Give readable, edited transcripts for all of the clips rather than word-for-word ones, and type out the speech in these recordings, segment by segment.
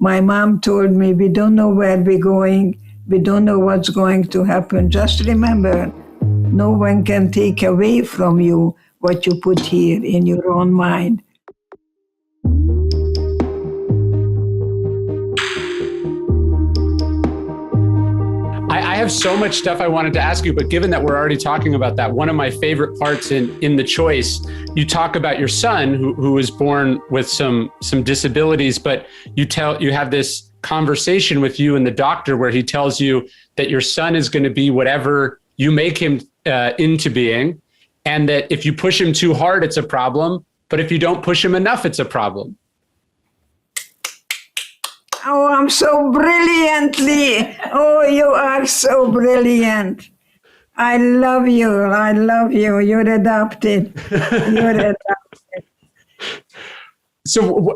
My mom told me, we don't know where we're going. We don't know what's going to happen. Just remember, no one can take away from you what you put here in your own mind. I have so much stuff I wanted to ask you, but given that we're already talking about that, one of my favorite parts in the choice, you talk about your son who was born with some disabilities, but you have this conversation with you and the doctor where he tells you that your son is going to be whatever you make him into being, and that if you push him too hard, it's a problem, but if you don't push him enough, it's a problem. Oh, I'm so brilliantly. Oh, you are so brilliant. I love you. I love you. You're adopted. You're adopted. So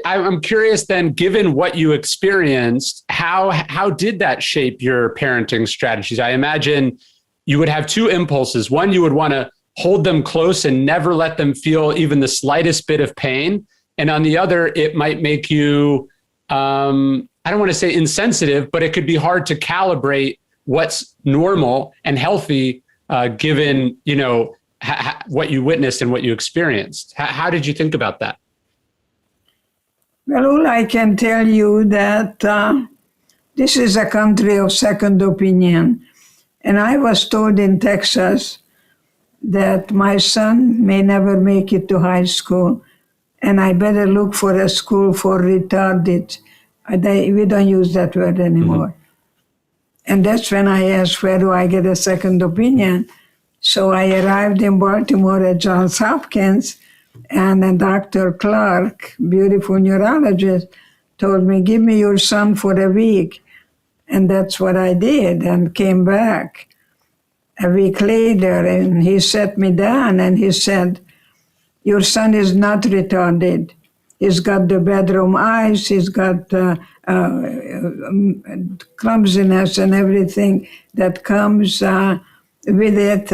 I'm curious then, given what you experienced, how did that shape your parenting strategies? I imagine you would have two impulses. One, you would want to hold them close and never let them feel even the slightest bit of pain. And on the other, it might make you, I don't want to say insensitive, but it could be hard to calibrate what's normal and healthy, given, what you witnessed and what you experienced. How did you think about that? Well, all I can tell you that this is a country of second opinion. And I was told in Texas that my son may never make it to high school, and I better look for a school for retarded. We don't use that word anymore. Mm-hmm. And that's when I asked, where do I get a second opinion? So I arrived in Baltimore at Johns Hopkins, and then Dr. Clark, beautiful neurologist, told me, give me your son for a week. And that's what I did, and came back a week later, and he sat me down and he said, your son is not retarded. He's got the bedroom eyes, he's got clumsiness and everything that comes with it,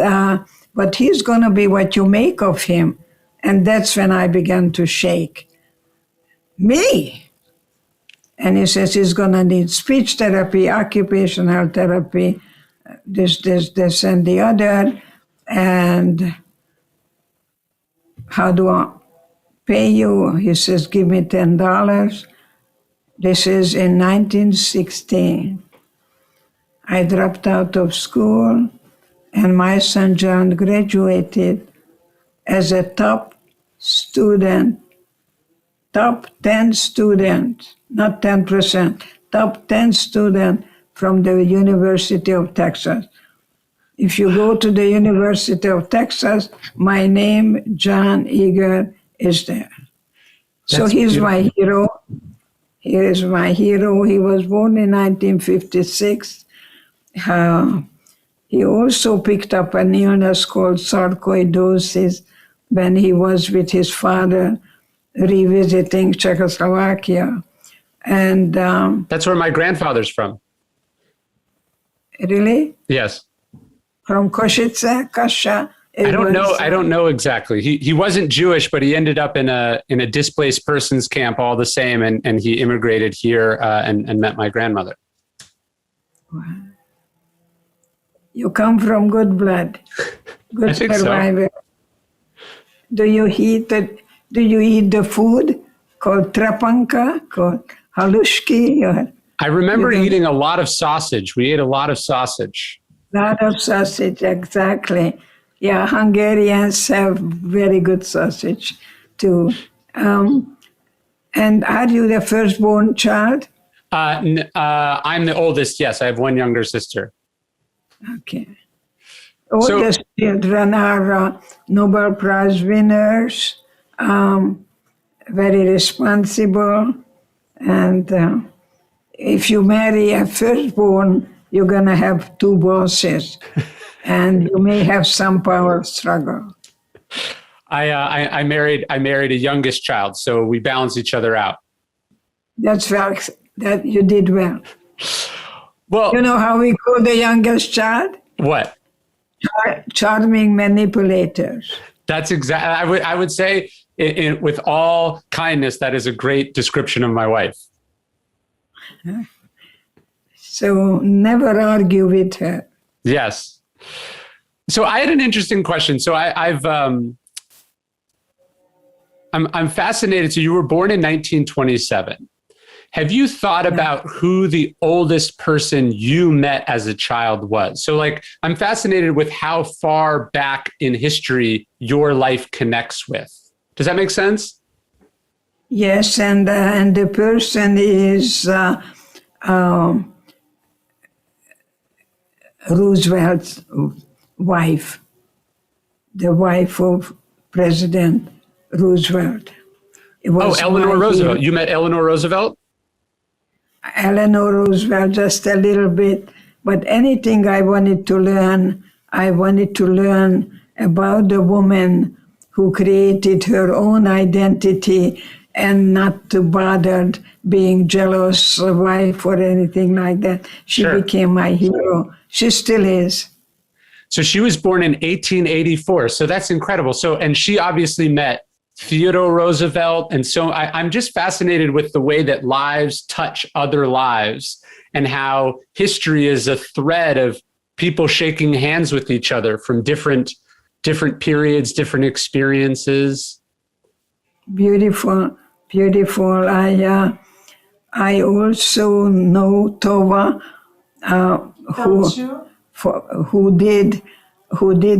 but he's going to be what you make of him. And that's when I began to shake. Me? And he says he's going to need speech therapy, occupational therapy, this, and the other. And how do I pay you? He says, give me $10. This is in 1916. I dropped out of school, and my son John graduated as a top 10 student, not 10%, top 10 student from the University of Texas. If you go to the University of Texas, my name, John Eger, is there. So he's beautiful. My hero. He is my hero. He was born in 1956. He also picked up an illness called sarcoidosis when he was with his father revisiting Czechoslovakia. And that's where my grandfather's from. Really? Yes. From Košice, Kasha? I don't know exactly. He wasn't Jewish, but he ended up in a displaced persons camp all the same, and he immigrated here and met my grandmother. Wow. You come from good blood, good survivor. So. Do you eat the food called trapanka, called halushki? I remember eating a lot of sausage. We ate a lot of sausage. Lot of sausage, exactly. Yeah, Hungarians have very good sausage too. And are you the firstborn child? I'm the oldest, yes. I have one younger sister. Okay. Oldest children are Nobel Prize winners, very responsible, and if you marry a firstborn, you're going to have two bosses, and you may have some power struggle. I married a youngest child, so we balance each other out. That's well. That you did well. Well, you know how we call the youngest child? What? Charming manipulators. That's exactly. I would say, with all kindness, that is a great description of my wife. So never argue with her. Yes. So I had an interesting question. So I'm fascinated. So you were born in 1927. Have you thought about who the oldest person you met as a child was? So like, I'm fascinated with how far back in history your life connects with. Does that make sense? Yes, and the person is Roosevelt's wife, the wife of President Roosevelt. Eleanor Roosevelt. You met Eleanor Roosevelt? Eleanor Roosevelt, just a little bit. But anything I wanted to learn about the woman who created her own identity and not to bother being jealous wife or anything like that. She became my hero. She still is. So she was born in 1884. So that's incredible. So, and she obviously met Theodore Roosevelt. And so I'm just fascinated with the way that lives touch other lives and how history is a thread of people shaking hands with each other from different periods, different experiences. Beautiful, beautiful. I also know Tova, who did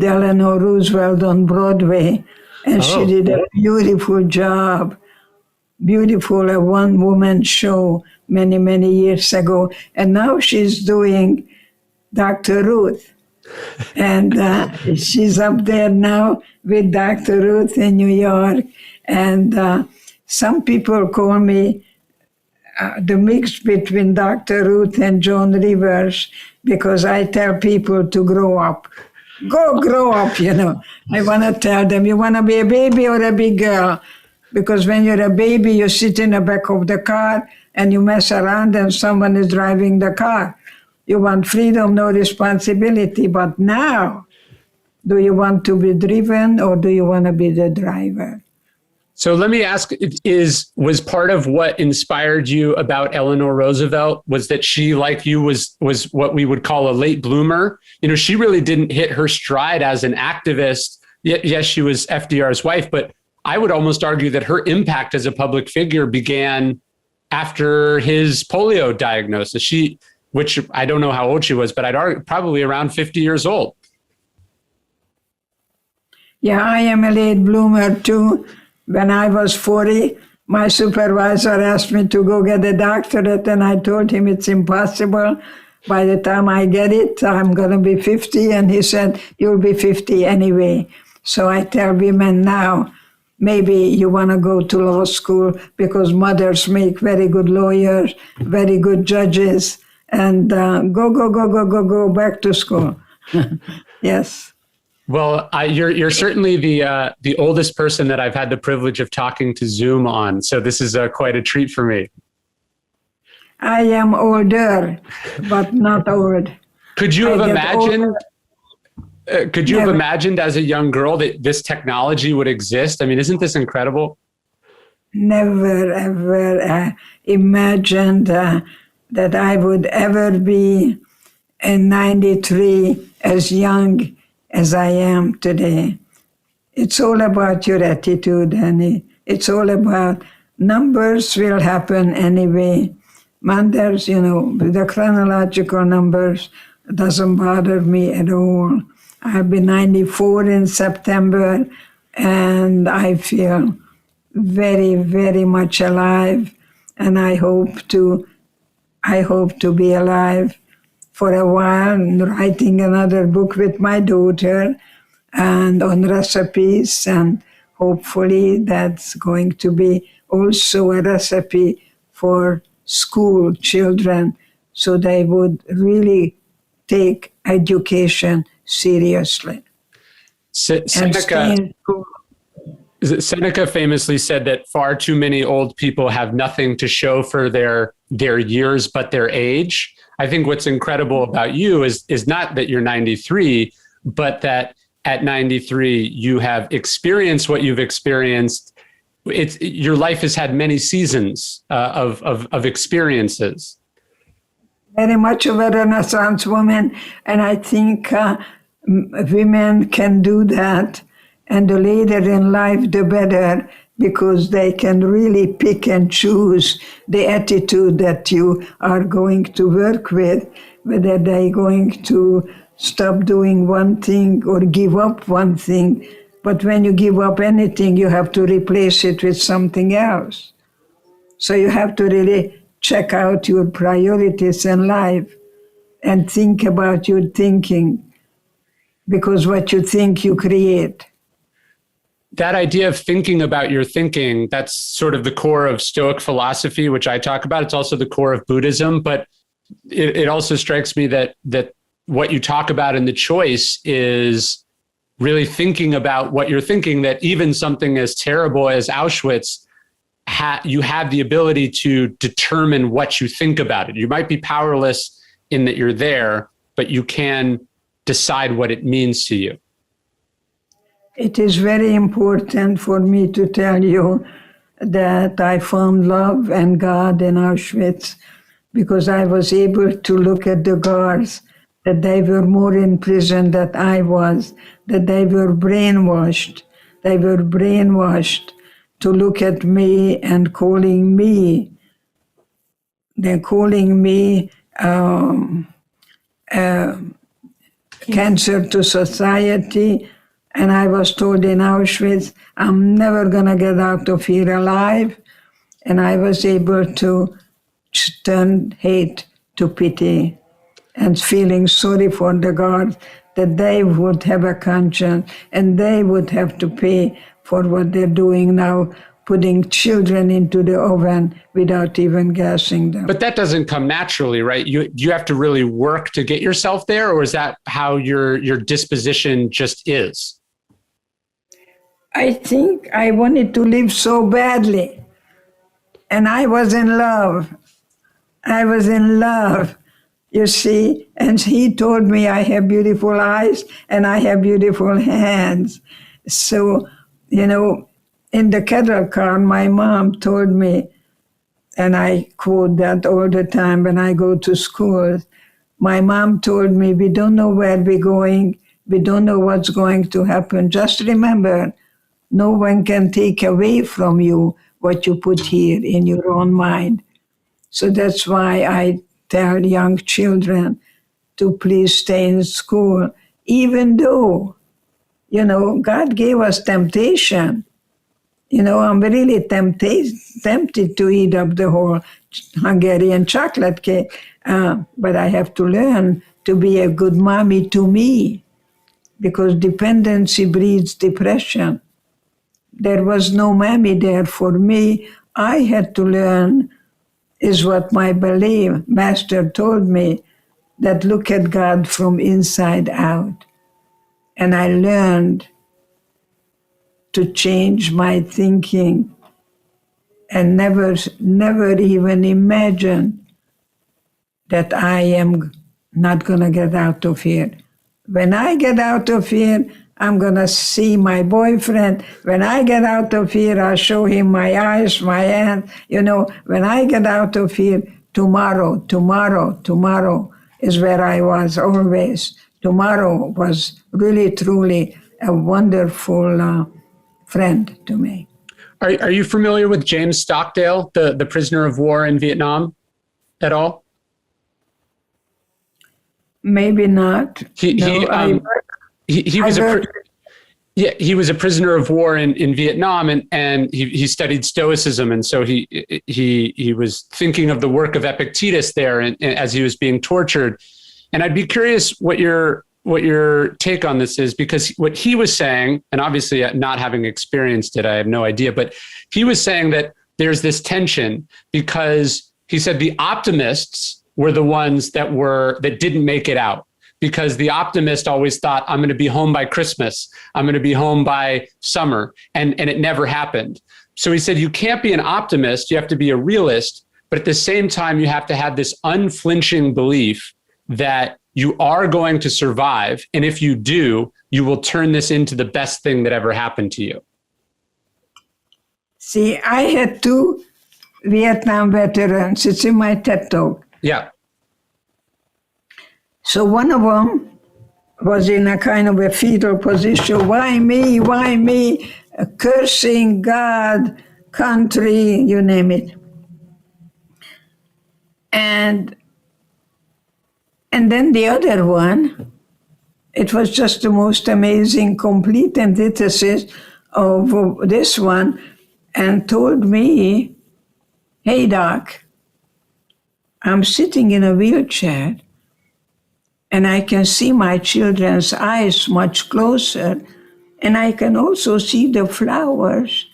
Eleanor Roosevelt on Broadway. And she did a beautiful job, beautiful, a one-woman show many, many years ago. And now she's doing Dr. Ruth. And she's up there now with Dr. Ruth in New York. And some people call me the mix between Dr. Ruth and Joan Rivers, because I tell people to grow up. Go grow up, you know. I want to tell them, you want to be a baby or a big girl? Because when you're a baby, you sit in the back of the car and you mess around and someone is driving the car. You want freedom, no responsibility. But now, do you want to be driven or do you want to be the driver? So let me ask, was part of what inspired you about Eleanor Roosevelt was that she, like you, was what we would call a late bloomer? You know, she really didn't hit her stride as an activist. Yes, she was FDR's wife, but I would almost argue that her impact as a public figure began after his polio diagnosis. Which I don't know how old she was, but I'd argue probably around 50 years old. Yeah, I am a late bloomer too. When I was 40, my supervisor asked me to go get a doctorate, and I told him it's impossible. By the time I get it, I'm going to be 50. And he said, you'll be 50 anyway. So I tell women now, maybe you want to go to law school because mothers make very good lawyers, very good judges, and go back to school. Yes. Well, you're certainly the oldest person that I've had the privilege of talking to Zoom on. So this is quite a treat for me. I am older, but not old. Could you have imagined? Could you have imagined as a young girl that this technology would exist? I mean, isn't this incredible? Never, ever imagined that I would ever be in 93 as young as I am today. It's all about your attitude, honey. It's all about numbers will happen anyway. Numbers, you know, the chronological numbers doesn't bother me at all. I'll be 94 in September, and I feel very, very much alive, and I hope to be alive for a while, writing another book with my daughter and on recipes, and hopefully that's going to be also a recipe for school children so they would really take education seriously. Seneca famously said that far too many old people have nothing to show for their years but their age. I think what's incredible about you is not that you're 93, but that at 93 you have experienced what you've experienced your life has had many seasons of experiences. Very much of a Renaissance woman, and I think women can do that, and the later in life, the better, because they can really pick and choose the attitude that you are going to work with, whether they're going to stop doing one thing or give up one thing. But when you give up anything, you have to replace it with something else. So you have to really check out your priorities in life and think about your thinking, because what you think, you create. That idea of thinking about your thinking, that's sort of the core of Stoic philosophy, which I talk about. It's also the core of Buddhism, but it also strikes me that what you talk about in the choice is really thinking about what you're thinking, that even something as terrible as Auschwitz, you have the ability to determine what you think about it. You might be powerless in that you're there, but you can decide what it means to you. It is very important for me to tell you that I found love and God in Auschwitz, because I was able to look at the guards, that they were more in prison than I was, that they were brainwashed. They were brainwashed to look at me and calling me. They're calling me cancer to society. And I was told in Auschwitz, I'm never going to get out of here alive. And I was able to turn hate to pity and feeling sorry for the guards, that they would have a conscience and they would have to pay for what they're doing now, putting children into the oven without even gassing them. But that doesn't come naturally, right? You have to really work to get yourself there, or is that how your disposition just is? I think I wanted to live so badly. And I was in love. I was in love, you see. And he told me I have beautiful eyes and I have beautiful hands. So, in the cattle car, my mom told me, and I quote that all the time when I go to school, my mom told me, we don't know where we're going. We don't know what's going to happen. Just remember, no one can take away from you what you put here in your own mind. So that's why I tell young children to please stay in school, even though, God gave us temptation. I'm really tempted to eat up the whole Hungarian chocolate cake, but I have to learn to be a good mommy to me, because dependency breeds depression. There was no mommy there for me. I had to learn, is what my belief master told me, that look at God from inside out. And I learned to change my thinking and never even imagine that I am not going to get out of here. When I get out of here, I'm going to see my boyfriend. When I get out of here, I'll show him my eyes, my hands. When I get out of here, tomorrow is where I was always. Tomorrow was really, truly a wonderful friend to me. Are you familiar with James Stockdale, the prisoner of war in Vietnam at all? Maybe not. He was a prisoner of war in Vietnam, and he studied Stoicism, and so he was thinking of the work of Epictetus there, and as he was being tortured. And I'd be curious what your take on this is, because what he was saying, and obviously not having experienced it, I have no idea, but he was saying that there's this tension, because he said the optimists were the ones that didn't make it out. Because the optimist always thought, I'm going to be home by Christmas. I'm going to be home by summer. And it never happened. So he said, you can't be an optimist. You have to be a realist. But at the same time, you have to have this unflinching belief that you are going to survive. And if you do, you will turn this into the best thing that ever happened to you. See, I had two Vietnam veterans. It's in my TED Talk. Yeah. So one of them was in a kind of a fetal position. Why me? Why me? Cursing God, country, you name it. And then the other one, it was just the most amazing, complete antithesis of this one, and told me, hey, Doc, I'm sitting in a wheelchair and I can see my children's eyes much closer, and I can also see the flowers.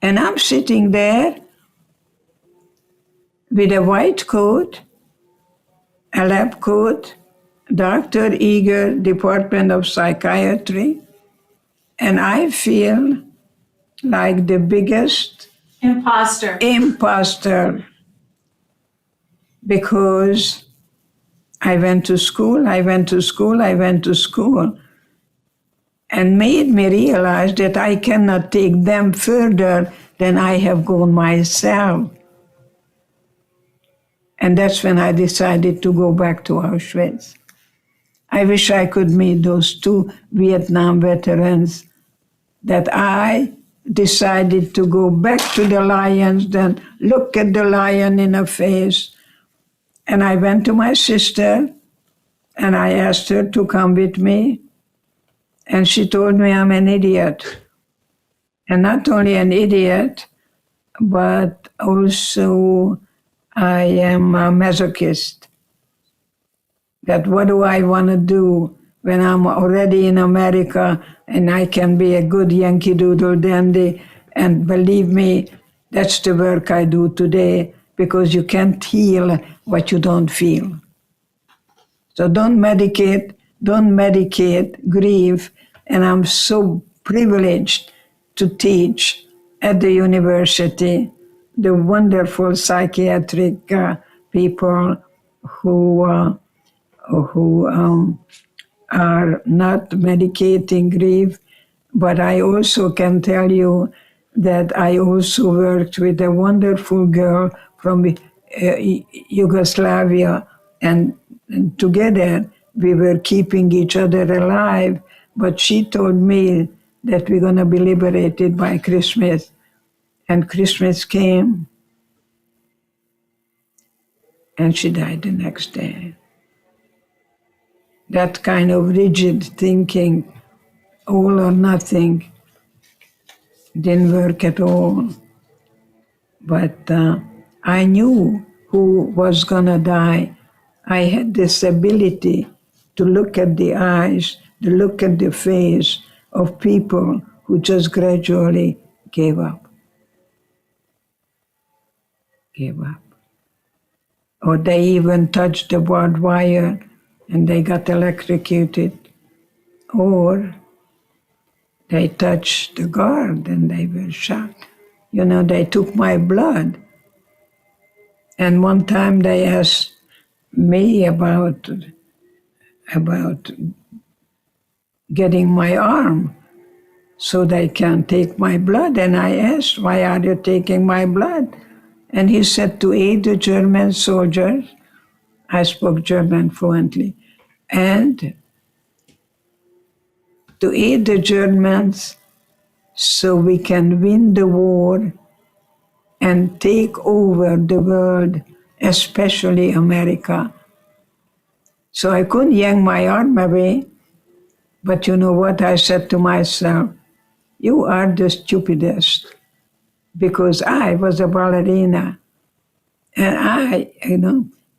And I'm sitting there with a white coat, a lab coat, Dr. Eger, Department of Psychiatry, and I feel like the biggest imposter because I went to school, and made me realize that I cannot take them further than I have gone myself. And that's when I decided to go back to Auschwitz. I wish I could meet those two Vietnam veterans that I decided to go back to the lions, then look at the lion in the face. And I went to my sister and I asked her to come with me. And she told me I'm an idiot. And not only an idiot, but also I am a masochist. That what do I want to do when I'm already in America and I can be a good Yankee Doodle dandy? And believe me, that's the work I do today, because you can't heal what you don't feel. So don't medicate grief. And I'm so privileged to teach at the university the wonderful psychiatric people who are not medicating grief. But I also can tell you that I also worked with a wonderful girl from Yugoslavia, and together we were keeping each other alive. But she told me that we're going to be liberated by Christmas. And Christmas came, and she died the next day. That kind of rigid thinking, all or nothing, didn't work at all. But I knew who was going to die. I had this ability to look at the eyes, to look at the face of people who just gradually gave up. Or they even touched the barbed wire and they got electrocuted. Or they touched the guard and they were shot. You know, they took my blood. And one time they asked me about getting my arm so they can take my blood. And I asked, why are you taking my blood? And he said, to aid the German soldiers. I spoke German fluently. And to aid the Germans so we can win the war and take over the world, especially America. So I couldn't yank my arm away, but you know what? I said to myself, you are the stupidest, because I was a ballerina,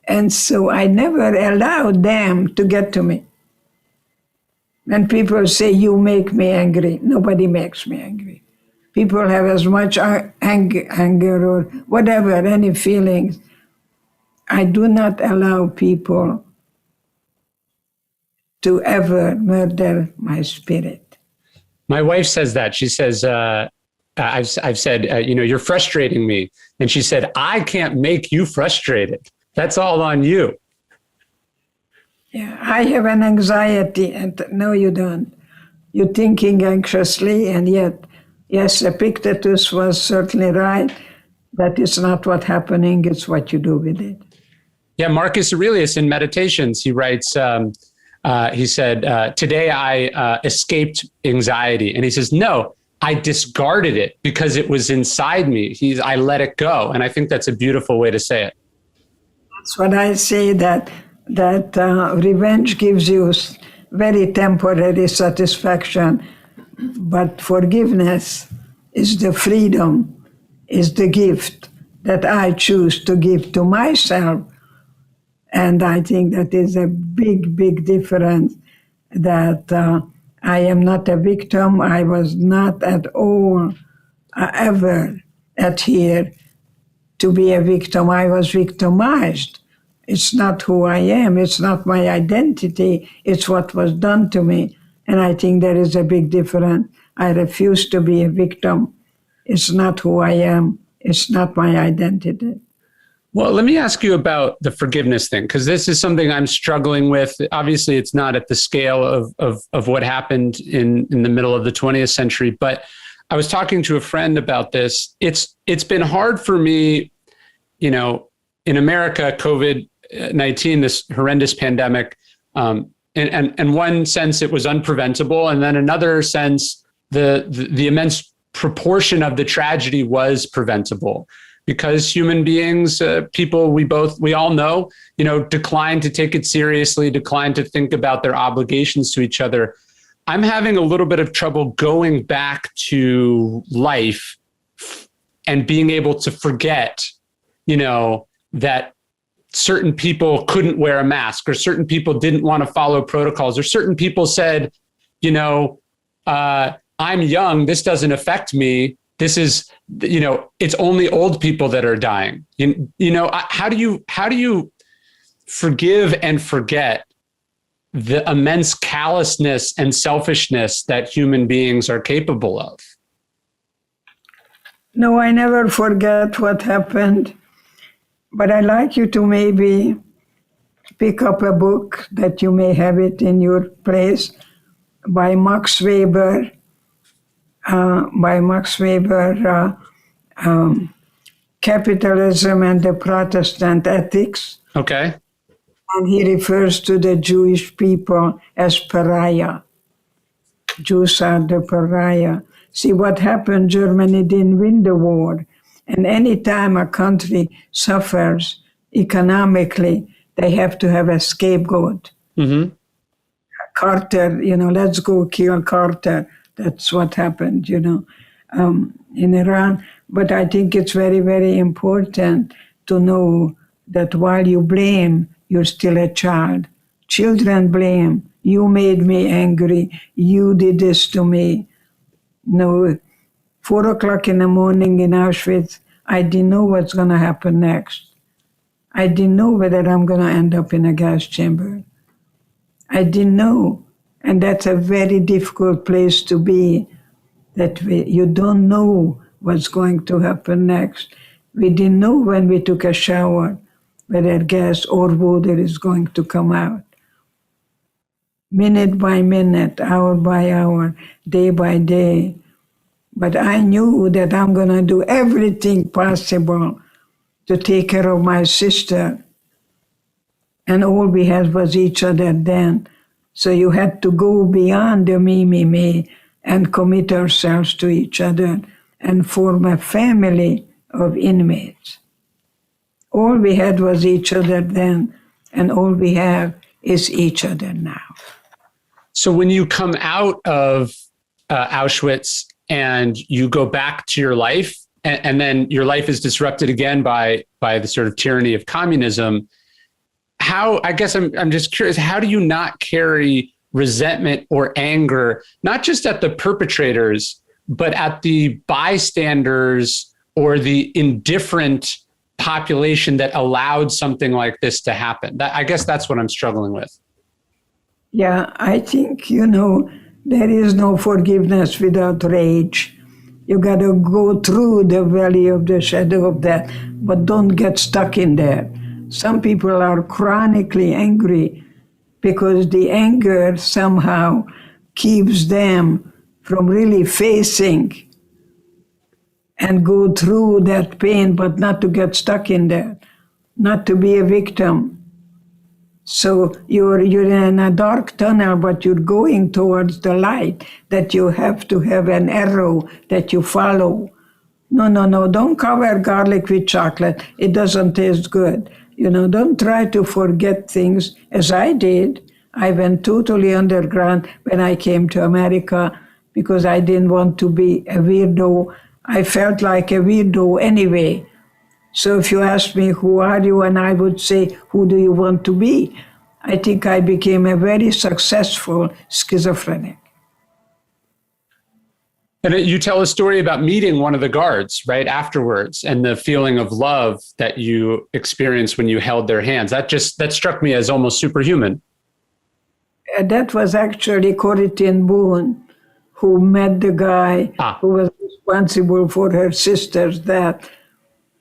and so I never allowed them to get to me. When people say, you make me angry, nobody makes me angry. People have as much anger or whatever, any feelings. I do not allow people to ever murder my spirit. My wife says that. She says, I've said, you're frustrating me. And she said, I can't make you frustrated. That's all on you. Yeah, I have an anxiety, and no, you don't. You're thinking anxiously, and yet Yes, Epictetus was certainly right. That is not what's happening, it's what you do with it. Yeah, Marcus Aurelius in Meditations, he writes, he said, today I escaped anxiety. And he says, no, I discarded it because it was inside me. I let it go. And I think that's a beautiful way to say it. That's what I say, that revenge gives you very temporary satisfaction, but forgiveness is the freedom, is the gift that I choose to give to myself. And I think that is a big, big difference, that I am not a victim. I was not at all ever adhere to be a victim. I was victimized. It's not who I am. It's not my identity. It's what was done to me. And I think there is a big difference. I refuse to be a victim. It's not who I am. It's not my identity. Well, let me ask you about the forgiveness thing, because this is something I'm struggling with. Obviously, it's not at the scale of what happened in the middle of the 20th century, but I was talking to a friend about this. It's been hard for me, in America, COVID-19, this horrendous pandemic, in one sense, it was unpreventable. And then another sense, the immense proportion of the tragedy was preventable, because human beings, people we all know, decline to take it seriously, decline to think about their obligations to each other. I'm having a little bit of trouble going back to life and being able to forget, that certain people couldn't wear a mask, or certain people didn't want to follow protocols, or certain people said, I'm young, this doesn't affect me. This is, it's only old people that are dying. How do you forgive and forget the immense callousness and selfishness that human beings are capable of? No, I never forget what happened, but I'd like you to maybe pick up a book that you may have it in your place by Max Weber. Capitalism and the Protestant Ethics. Okay. And he refers to the Jewish people as pariah. Jews are the pariah. See what happened, Germany didn't win the war. And any time a country suffers economically, they have to have a scapegoat. Mm-hmm. Carter, let's go kill Carter. That's what happened, in Iran. But I think it's very, very important to know that while you blame, you're still a child. Children blame. You made me angry. You did this to me. No, 4:00 in the morning in Auschwitz, I didn't know what's going to happen next. I didn't know whether I'm going to end up in a gas chamber. I didn't know. And that's a very difficult place to be, that you don't know what's going to happen next. We didn't know when we took a shower whether gas or water is going to come out. Minute by minute, hour by hour, day by day. But I knew that I'm going to do everything possible to take care of my sister. And all we had was each other then. So you had to go beyond the me, and commit ourselves to each other and form a family of inmates. All we had was each other then, and all we have is each other now. So when you come out of Auschwitz and you go back to your life, and then your life is disrupted again by the sort of tyranny of communism, I guess I'm just curious, how do you not carry resentment or anger, not just at the perpetrators, but at the bystanders or the indifferent population that allowed something like this to happen? I guess that's what I'm struggling with. Yeah, I think, there is no forgiveness without rage. You got to go through the valley of the shadow of death, but don't get stuck in there. Some people are chronically angry because the anger somehow keeps them from really facing and go through that pain, but not to get stuck in there, not to be a victim. So you're in a dark tunnel, but you're going towards the light, that you have to have an arrow that you follow. No, don't cover garlic with chocolate. It doesn't taste good. Don't try to forget things, as I did. I went totally underground when I came to America because I didn't want to be a weirdo. I felt like a weirdo anyway. So if you ask me, who are you? And I would say, who do you want to be? I think I became a very successful schizophrenic. And you tell a story about meeting one of the guards right afterwards and the feeling of love that you experienced when you held their hands. That struck me as almost superhuman. That was actually Corrie ten Boom, who met the guy who was responsible for her sister's death.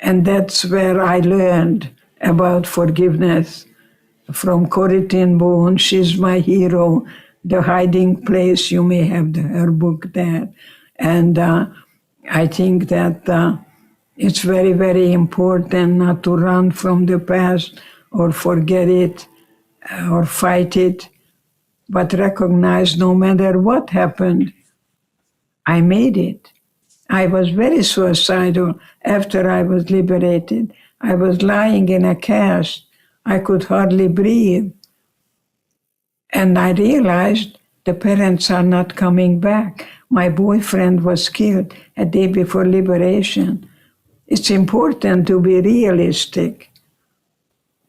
And that's where I learned about forgiveness from Corrie ten Boom. She's my hero, The Hiding Place. You may have her book there. And I think that it's very, very important not to run from the past or forget it or fight it, but recognize no matter what happened, I made it. I was very suicidal after I was liberated. I was lying in a cast. I could hardly breathe. And I realized the parents are not coming back. My boyfriend was killed a day before liberation. It's important to be realistic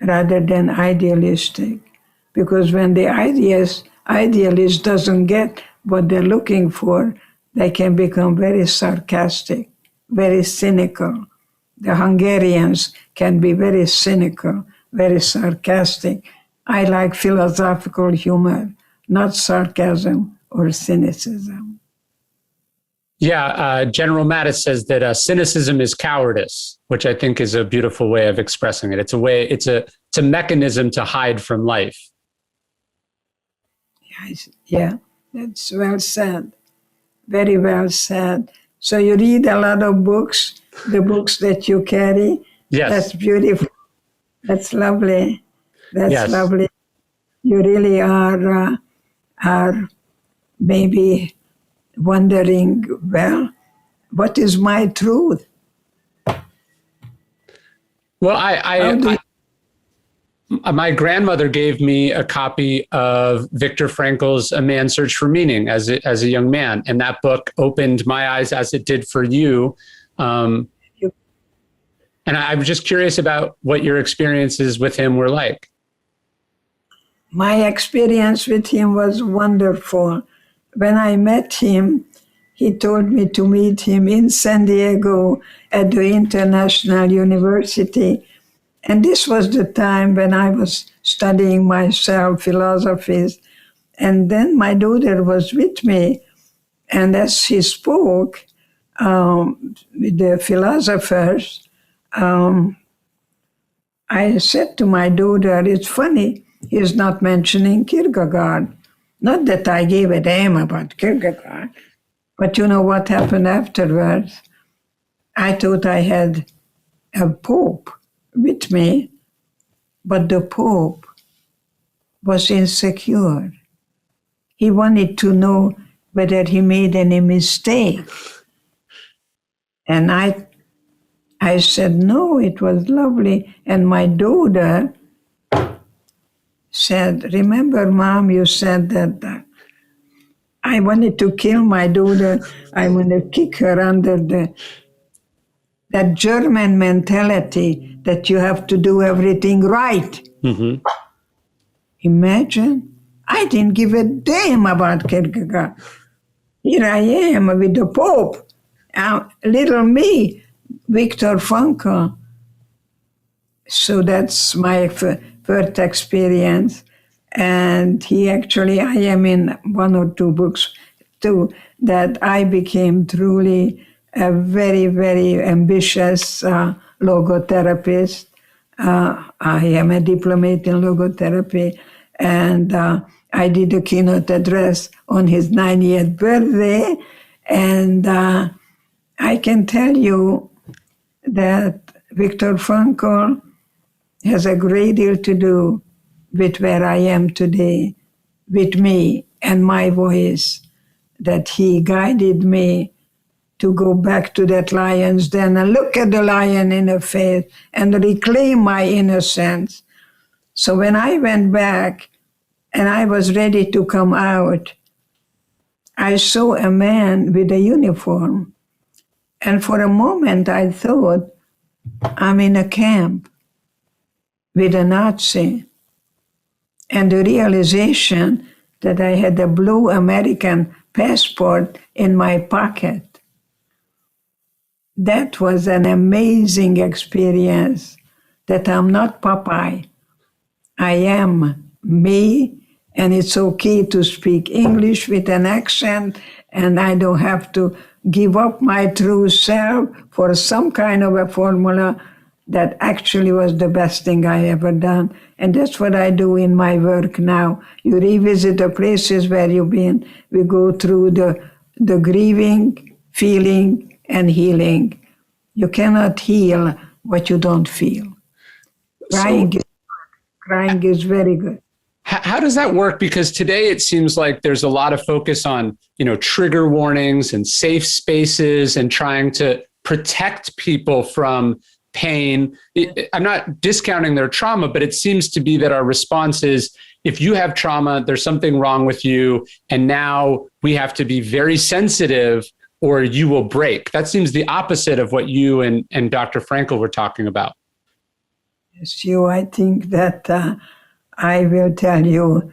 rather than idealistic, because when the idealist doesn't get what they're looking for, they can become very sarcastic, very cynical. The Hungarians can be very cynical, very sarcastic. I like philosophical humor, not sarcasm or cynicism. Yeah, General Mattis says that cynicism is cowardice, which I think is a beautiful way of expressing it. It's a mechanism to hide from life. Yeah, that's well said. Very well said. So you read a lot of books, the books that you carry. Yes. That's beautiful. That's lovely. That's yes. lovely. You really are maybe wondering, well, what is my truth? Well, my grandmother gave me a copy of Viktor Frankl's A Man's Search for Meaning as a young man. And that book opened my eyes as it did for you. And I'm just curious about what your experiences with him were like. My experience with him was wonderful. When I met him, he told me to meet him in San Diego at the International University. And this was the time when I was studying myself philosophies. And then my daughter was with me. And as he spoke with the philosophers, I said to my daughter, it's funny, he's not mentioning Kierkegaard. Not that I gave a damn about Kierkegaard, but you know what happened afterwards? I thought I had a pope with me, but the pope was insecure. He wanted to know whether he made any mistake. And I said, no, it was lovely. And my daughter said, remember, Mom, you said that I wanted to kill my daughter. I want to kick her under that German mentality that you have to do everything right. Mm-hmm. Imagine, I didn't give a damn about Kierkegaard. Here I am with the Pope. Little me, Viktor Frankl. So that's my first experience. And I am in one or two books too, that I became truly a very, very ambitious logotherapist. I am a diplomate in logotherapy, and I did a keynote address on his 90th birthday, and I can tell you that Viktor Frankl has a great deal to do with where I am today, with me and my voice, that he guided me to go back to that lion's den and look at the lion in the face and reclaim my innocence. So when I went back and I was ready to come out, I saw a man with a uniform. And for a moment I thought, I'm in a camp with a Nazi. And the realization that I had a blue American passport in my pocket. That was an amazing experience, that I'm not Popeye. I am me, and it's okay to speak English with an accent, and I don't have to give up my true self for some kind of a formula that actually was the best thing I ever done. And that's what I do in my work now. You revisit the places where you've been. We go through the grieving, feeling, and healing. You cannot heal what you don't feel. Crying is very good. How does that work? Because today it seems like there's a lot of focus on, trigger warnings and safe spaces and trying to protect people from pain. I'm not discounting their trauma, but it seems to be that our response is, if you have trauma, there's something wrong with you. And now we have to be very sensitive or you will break. That seems the opposite of what you and Dr. Frankl were talking about. Yes, I think that I will tell you,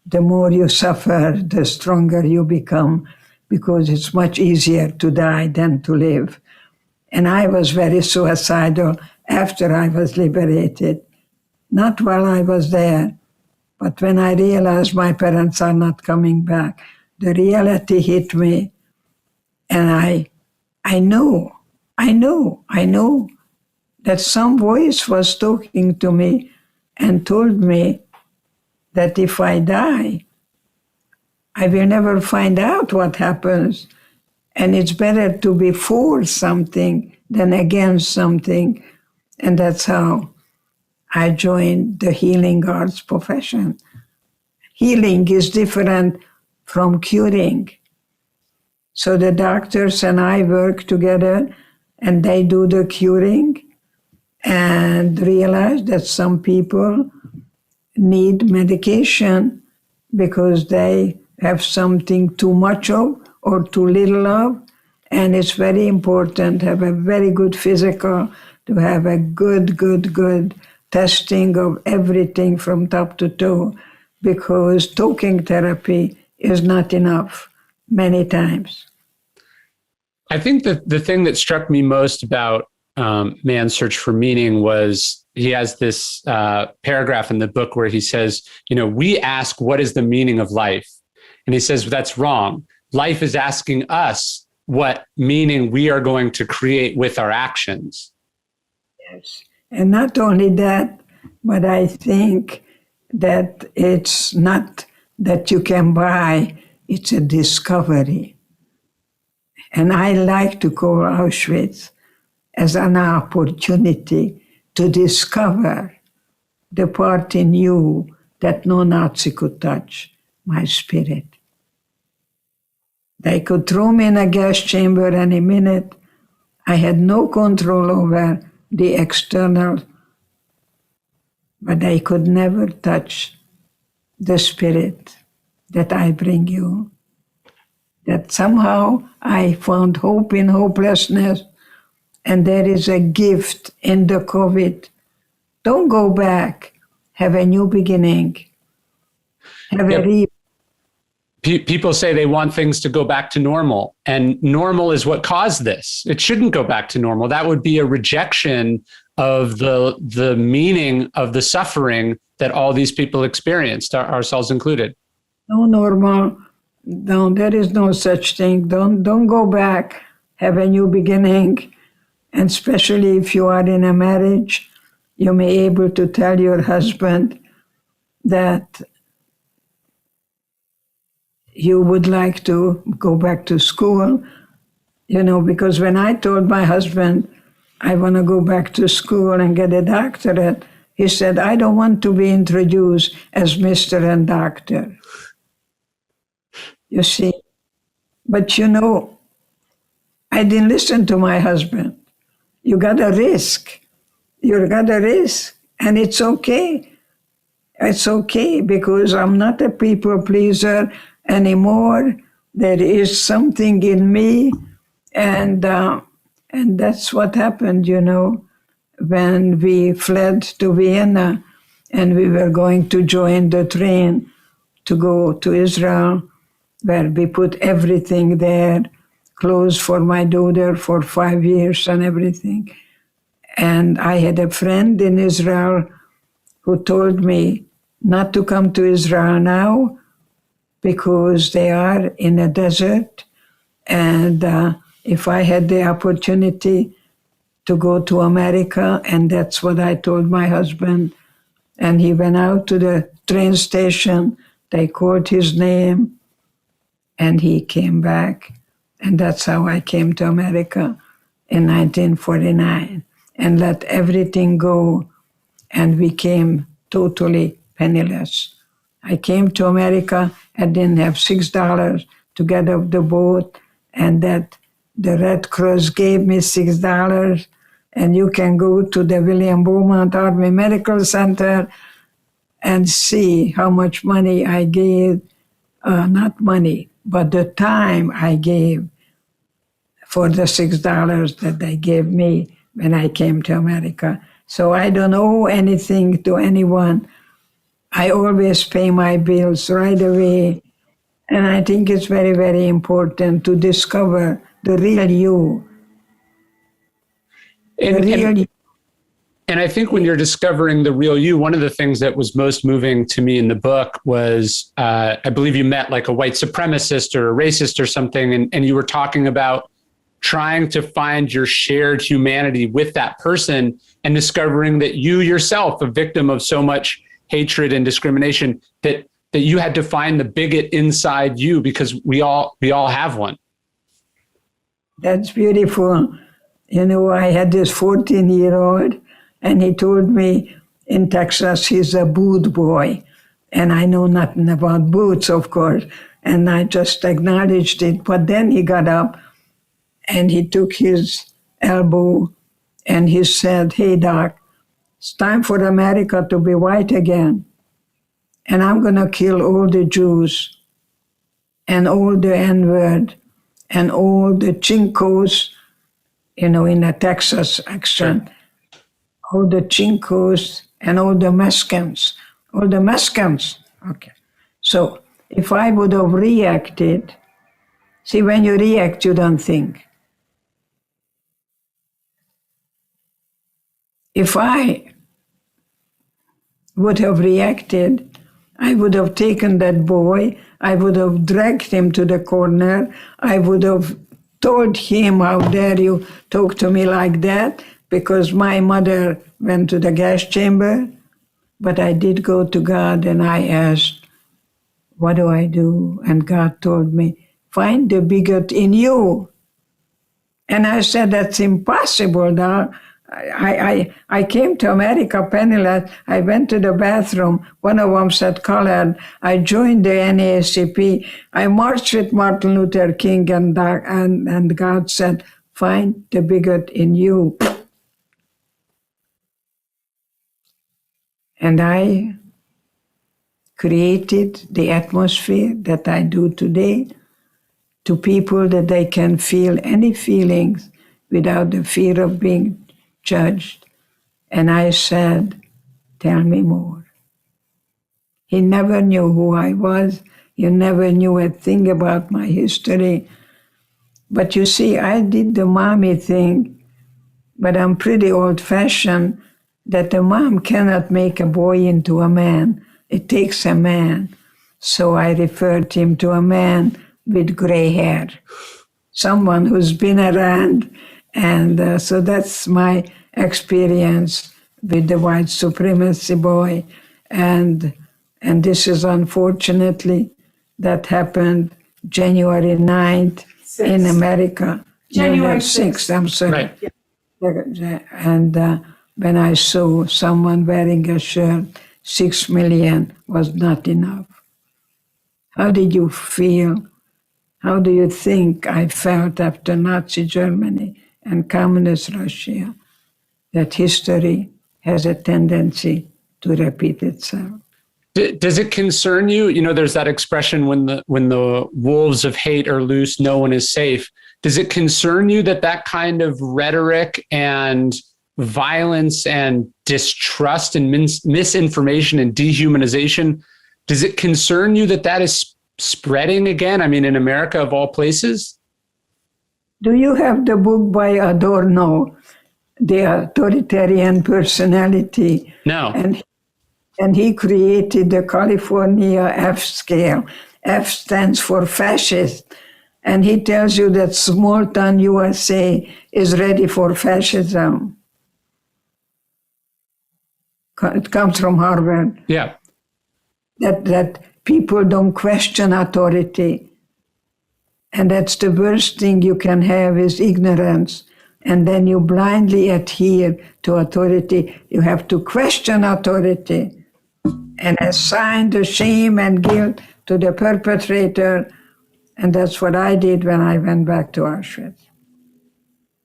the more you suffer, the stronger you become, because it's much easier to die than to live. And I was very suicidal after I was liberated. Not while I was there, but when I realized my parents are not coming back, the reality hit me. And I know that some voice was talking to me and told me that if I die, I will never find out what happens. And it's better to be for something than against something. And that's how I joined the healing arts profession. Healing is different from curing. So the doctors and I work together, and they do the curing and realize that some people need medication because they have something too much of or too little of. And it's very important to have a very good physical, to have a good testing of everything from top to toe, because talking therapy is not enough many times. I think that the thing that struck me most about Man's Search for Meaning was he has this paragraph in the book where he says, we ask, what is the meaning of life? And he says, that's wrong. Life is asking us what meaning we are going to create with our actions. Yes. And not only that, but I think that it's not that you can buy, it's a discovery. And I like to call Auschwitz as an opportunity to discover the part in you that no Nazi could touch, my spirit. They could throw me in a gas chamber any minute. I had no control over the external, but they could never touch the spirit that I bring you. That somehow I found hope in hopelessness, and there is a gift in the COVID. Don't go back. Have a new beginning. People say they want things to go back to normal, and normal is what caused this. It shouldn't go back to normal. That would be a rejection of the meaning of the suffering that all these people experienced, ourselves included. No normal. No, there is no such thing. Don't go back. Have a new beginning. And especially if you are in a marriage, you may be able to tell your husband that you would like to go back to school, Because when I told my husband I want to go back to school and get a doctorate, he said, I don't want to be introduced as Mr. and Doctor. You see? But I didn't listen to my husband. You got to risk. You got to risk. And it's okay. It's okay because I'm not a people pleaser anymore. There is something in me. And that's what happened, when we fled to Vienna and we were going to join the train to go to Israel, where we put everything there, clothes for my daughter for 5 years and everything. And I had a friend in Israel who told me not to come to Israel now because they are in a desert. And if I had the opportunity to go to America, and that's what I told my husband. And he went out to the train station. They called his name, and he came back. And that's how I came to America in 1949 and let everything go and became totally penniless. I came to America and didn't have $6 to get off the boat, and that the Red Cross gave me $6, and you can go to the William Beaumont Army Medical Center and see how much money I gave, not money, but the time I gave for the $6 that they gave me when I came to America. So I don't owe anything to anyone. I always pay my bills right away. And I think it's very, very important to discover the real you. And I think when you're discovering the real you, one of the things that was most moving to me in the book was, I believe you met like a white supremacist or a racist or something, and you were talking about trying to find your shared humanity with that person and discovering that you yourself, a victim of so much hatred and discrimination, that you had to find the bigot inside you because we all have one. That's beautiful. I had this 14-year-old, and he told me in Texas he's a boot boy. And I know nothing about boots, of course. And I just acknowledged it. But then he got up and he took his elbow and he said, hey, Doc, it's time for America to be white again. And I'm going to kill all the Jews and all the N-word and all the chinkos, in a Texas accent, all the chinkos and all the Mexicans, Okay. So if I would have reacted, see, when you react, you don't think. If I would have reacted, I would have taken that boy, I would have dragged him to the corner, I would have told him, how dare you talk to me like that, because my mother went to the gas chamber. But I did go to God and I asked, what do I do? And God told me, find the bigot in you. And I said, that's impossible now. I came to America penniless. I went to the bathroom. One of them said colored. I joined the NAACP. I marched with Martin Luther King, and God said, find the bigot in you. And I created the atmosphere that I do today to people that they can feel any feelings without the fear of being judged. And I said, tell me more. He never knew who I was. He never knew a thing about my history. But you see, I did the mommy thing, but I'm pretty old-fashioned that a mom cannot make a boy into a man. It takes a man. So I referred him to a man with gray hair, someone who's been around. And so that's my experience with the white supremacy boy. And this is unfortunately, that happened January 9th in America. January 6th, I'm sorry. Right. And when I saw someone wearing a shirt, 6 million was not enough. How did you feel? How do you think I felt after Nazi Germany and communist Russia? That history has a tendency to repeat itself. Does it concern you? You know, there's that expression, when the wolves of hate are loose, no one is safe. Does it concern you that that kind of rhetoric and violence and distrust and misinformation and dehumanization, does it concern you that that is spreading again? I mean, in America of all places? Do you have the book by Adorno, The Authoritarian Personality? No. And he created the California F scale. F stands for fascist. And he tells you that small town USA is ready for fascism. It comes from Harvard. Yeah. That people don't question authority. And that's the worst thing you can have is ignorance. And then you blindly adhere to authority. You have to question authority and assign the shame and guilt to the perpetrator. And that's what I did when I went back to Auschwitz.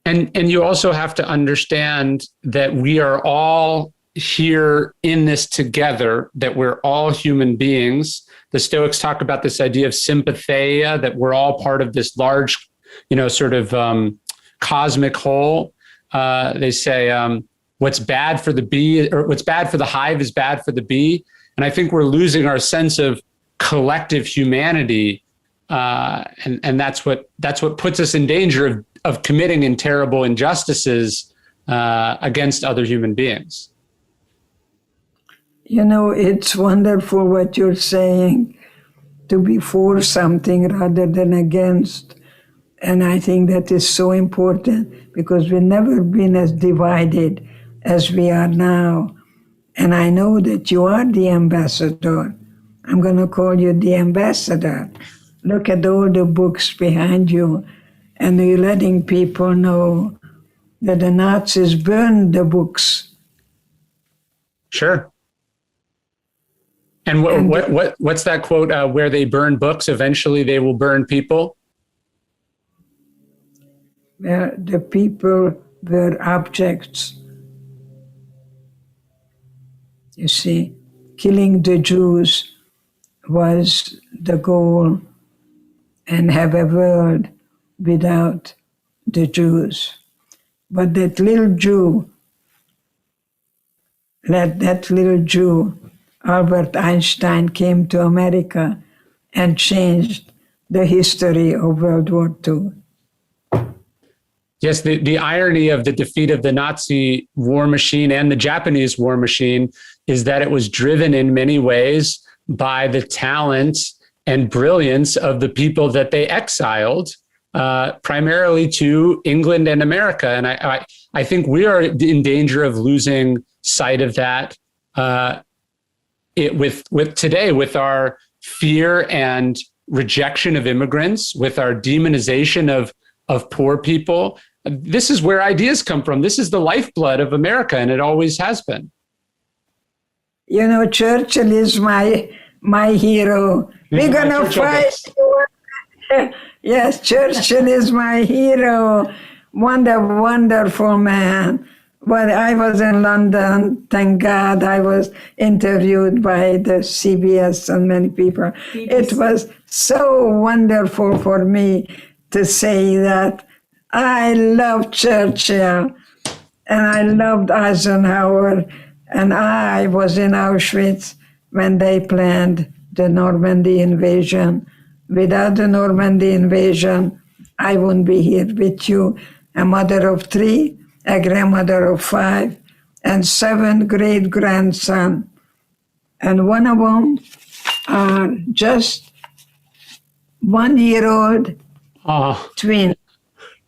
And you also have to understand that we are all here in this together, that we're all human beings. The Stoics talk about this idea of sympatheia, that we're all part of this large, sort of cosmic whole. They say what's bad for the bee, or what's bad for the hive is bad for the bee. And I think we're losing our sense of collective humanity. And that's what puts us in danger of committing in terrible injustices against other human beings. You know, it's wonderful what you're saying, to be for something rather than against. And I think that is so important, because we've never been as divided as we are now. And I know that you are the ambassador. I'm going to call you the ambassador. Look at all the books behind you, and you're letting people know that the Nazis burned the books. Sure. And what's that quote? Where they burn books, eventually they will burn people. Where the people were objects. You see, killing the Jews was the goal, and have a world without the Jews. But that little Jew, Albert Einstein, came to America and changed the history of World War II. Yes, the irony of the defeat of the Nazi war machine and the Japanese war machine is that it was driven in many ways by the talent and brilliance of the people that they exiled, primarily to England and America. And I think we are in danger of losing sight of that with today, with our fear and rejection of immigrants, with our demonization of poor people. This is where ideas come from. This is the lifeblood of America, and it always has been. You know, Churchill is my hero. We're going to fight. Yes, Churchill is my hero. Wonderful man. Well, I was in London, thank God. I was interviewed by the CBS and many people. BBC. It was so wonderful for me to say that I loved Churchill and I loved Eisenhower, and I was in Auschwitz when they planned the Normandy invasion. Without the Normandy invasion, I wouldn't be here with you, a mother of 3, a grandmother of 5, and 7 great-grandsons. And one of them are just 1-year-old twin.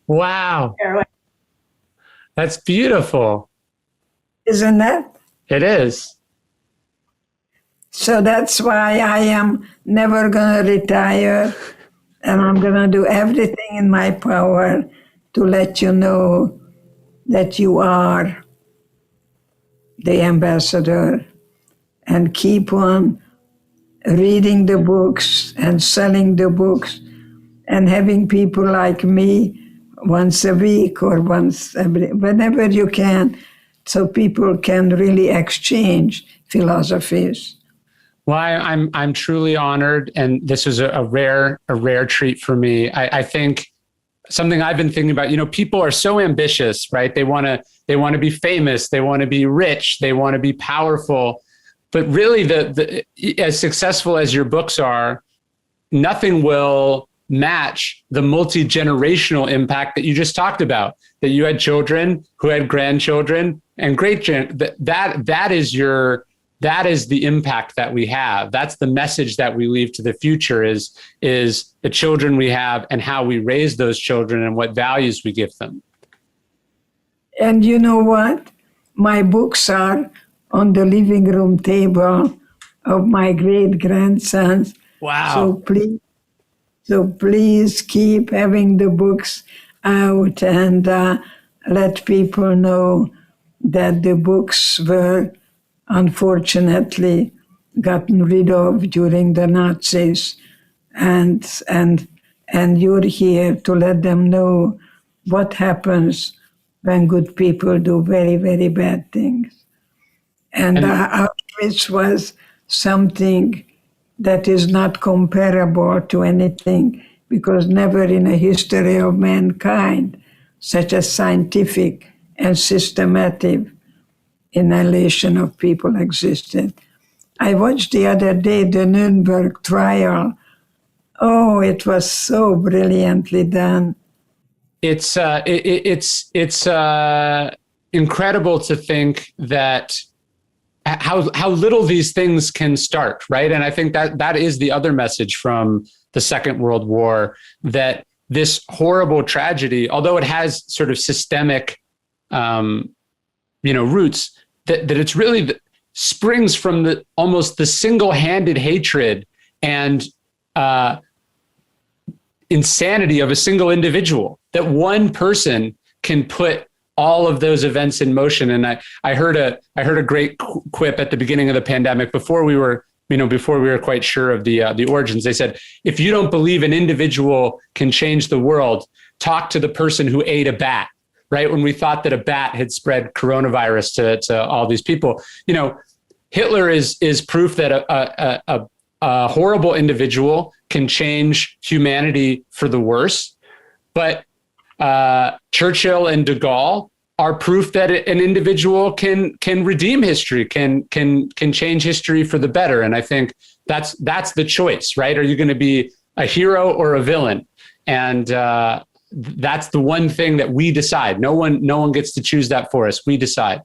Wow. That's beautiful. Isn't that? It is. So that's why I am never going to retire, and I'm going to do everything in my power to let you know that you are the ambassador, and keep on reading the books and selling the books and having people like me once a week or whenever you can, so people can really exchange philosophies. Well, I'm truly honored, and this is a rare treat for me. I think something I've been thinking about. People are so ambitious, right? They want to be famous, they want to be rich, they want to be powerful, but really, the as successful as your books are, nothing will match the multi-generational impact that you just talked about. That you had children who had grandchildren and that is the impact that we have. That's the message that we leave to the future is the children we have and how we raise those children and what values we give them. And you know what? My books are on the living room table of my great-grandsons. Wow. So please keep having the books out and let people know that the books were unfortunately gotten rid of during the Nazis, and you're here to let them know what happens when good people do very, very bad things. And Auschwitz was something that is not comparable to anything, because never in a history of mankind such a scientific and systematic annihilation of people existed. I watched the other day the Nuremberg trial. Oh, it was so brilliantly done. It's incredible to think that how little these things can start, right? And I think that is the other message from the Second World War, that this horrible tragedy, although it has sort of systemic roots, that it's really springs from almost the single-handed hatred and insanity of a single individual, that one person can put all of those events in motion. And I heard a great quip at the beginning of the pandemic, before we were quite sure of the origins. They said, if you don't believe an individual can change the world, talk to the person who ate a bat. Right? When we thought that a bat had spread coronavirus to all these people, Hitler is proof that a horrible individual can change humanity for the worse. But Churchill and de Gaulle are proof that an individual can redeem history, can change history for the better. And I think that's the choice, right? Are you going to be a hero or a villain? And that's the one thing that we decide. No one gets to choose that for us. We decide.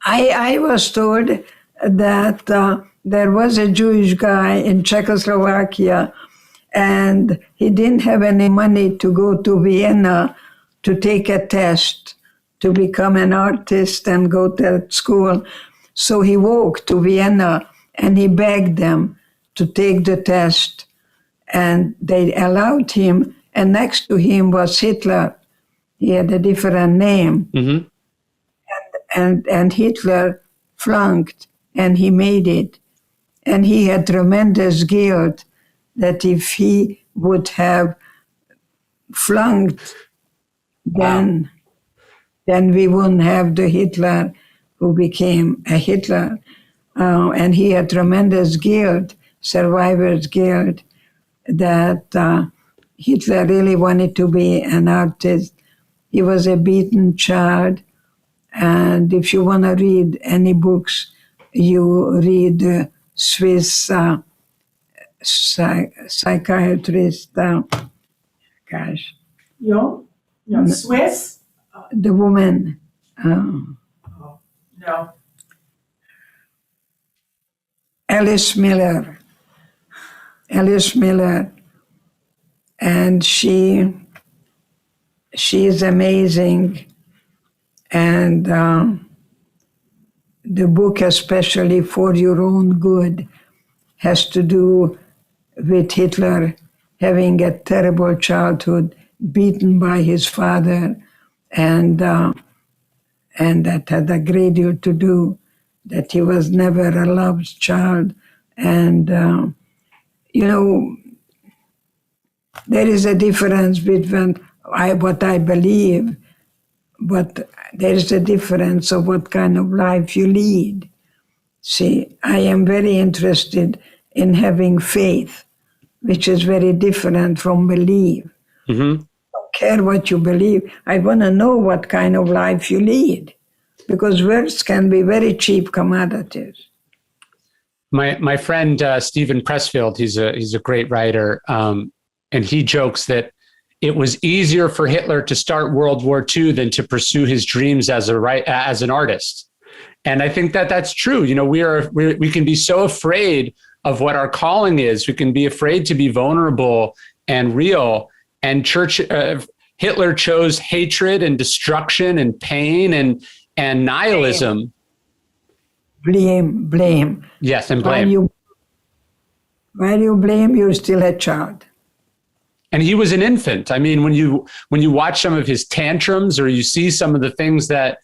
I was told that there was a Jewish guy in Czechoslovakia, and he didn't have any money to go to Vienna to take a test to become an artist and go to school. So he walked to Vienna and he begged them to take the test, and they allowed him. And next to him was Hitler. He had a different name. Mm-hmm. And Hitler flunked, and he made it. And he had tremendous guilt that if he would have flunked, then we wouldn't have the Hitler who became a Hitler. And he had tremendous guilt, survivor's guilt, that Hitler really wanted to be an artist. He was a beaten child. And if you want to read any books, you read the Swiss psychiatrist. Swiss? The woman. No. Alice Miller. And she is amazing. And the book, especially For Your Own Good, has to do with Hitler having a terrible childhood, beaten by his father, and that had a great deal to do that he was never a loved child. And, there is a difference between what I believe, but there is a difference of what kind of life you lead. See, I am very interested in having faith, which is very different from belief. Mm-hmm. I don't care what you believe. I want to know what kind of life you lead, because words can be very cheap commodities. My friend Stephen Pressfield, he's a great writer, and he jokes that it was easier for Hitler to start World War II than to pursue his dreams as an artist. And I think that that's true. We can be so afraid of what our calling is. We can be afraid to be vulnerable and real. And Hitler chose hatred and destruction and pain and nihilism. Blame. Yes, and blame. While you blame, you're still a child. And he was an infant. I mean, when you watch some of his tantrums, or you see some of the things that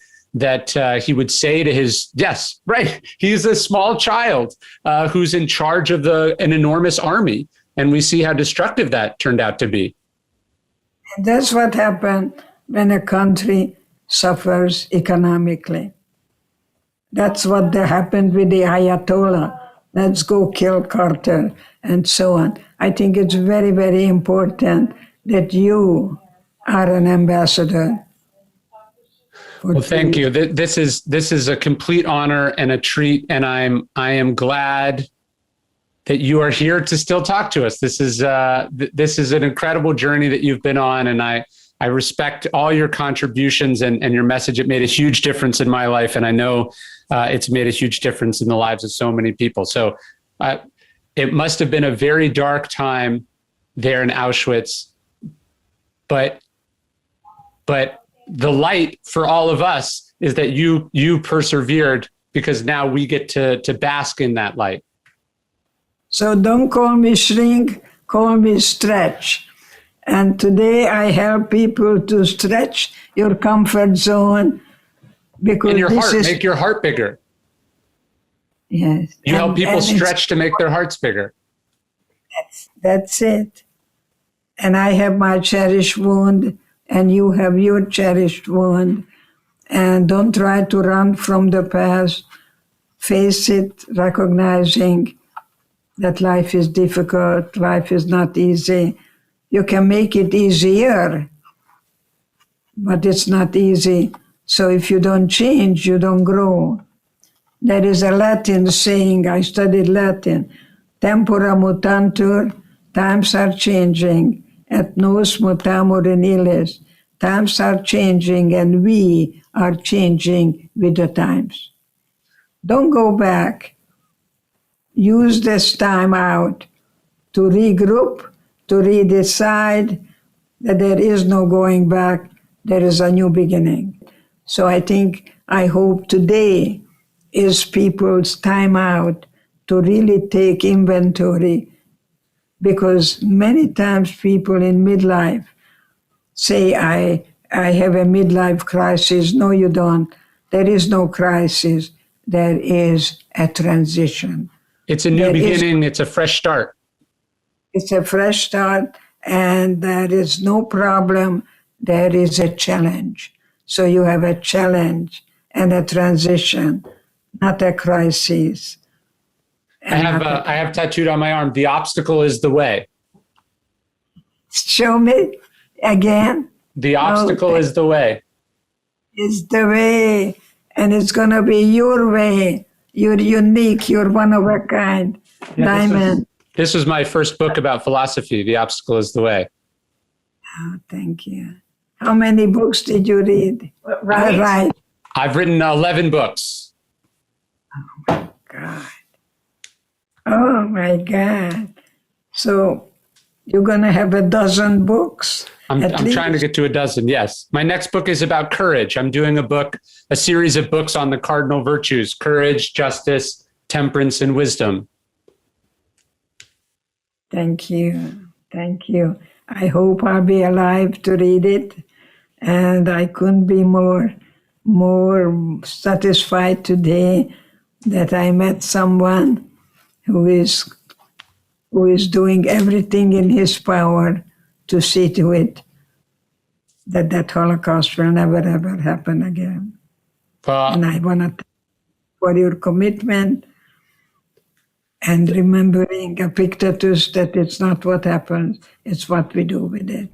he would say to yes, right. He's a small child who's in charge of an enormous army. And we see how destructive that turned out to be. And that's what happened when a country suffers economically. That's what happened with the Ayatollah. Let's go kill Carter and so on. I think it's very, very important that you are an ambassador. Well, thank you. This is a complete honor and a treat, and I am glad that you are here to still talk to us. This is an incredible journey that you've been on, and I respect all your contributions and your message. It made a huge difference in my life, and I know it's made a huge difference in the lives of so many people. So it must have been a very dark time there in Auschwitz, but the light for all of us is that you persevered, because now we get to bask in that light. So don't call me shrink, call me stretch. And today I help people to stretch your comfort zone, because in your heart, make your heart bigger. Yes. You help people stretch to make their hearts bigger. That's it. And I have my cherished wound, and you have your cherished wound. And don't try to run from the past. Face it, recognizing that life is difficult, life is not easy. You can make it easier, but it's not easy. So if you don't change, you don't grow. There is a Latin saying, I studied Latin, tempora mutantur, times are changing, et nos mutamur in illis. Times are changing, and we are changing with the times. Don't go back. Use this time out to regroup, to redecide that there is no going back, there is a new beginning. So I hope today is people's time out to really take inventory, because many times people in midlife say, I have a midlife crisis. No, you don't. There is no crisis. There is a transition. It's a new beginning. It's a fresh start. It's a fresh start, and there is no problem. There is a challenge. So you have a challenge and a transition, not a crisis. I have tattooed on my arm, the obstacle is the way. Show me again. The obstacle is the way. It's the way, and it's going to be your way. You're unique. You're one of a kind. Yeah, diamond. This was my first book about philosophy. The obstacle is the way. Oh, thank you. How many books did you read? Right. I've written 11 books. Oh, my God. Oh, my God. So you're going to have a dozen books? I'm trying to get to a dozen, yes. My next book is about courage. I'm doing a series of books on the cardinal virtues: courage, justice, temperance, and wisdom. Thank you. Thank you. I hope I'll be alive to read it, and I couldn't be more satisfied today that I met someone who is doing everything in his power to see to it that Holocaust will never ever happen again. And I want to thank you for your commitment and remembering Epictetus that it's not what happens, it's what we do with it.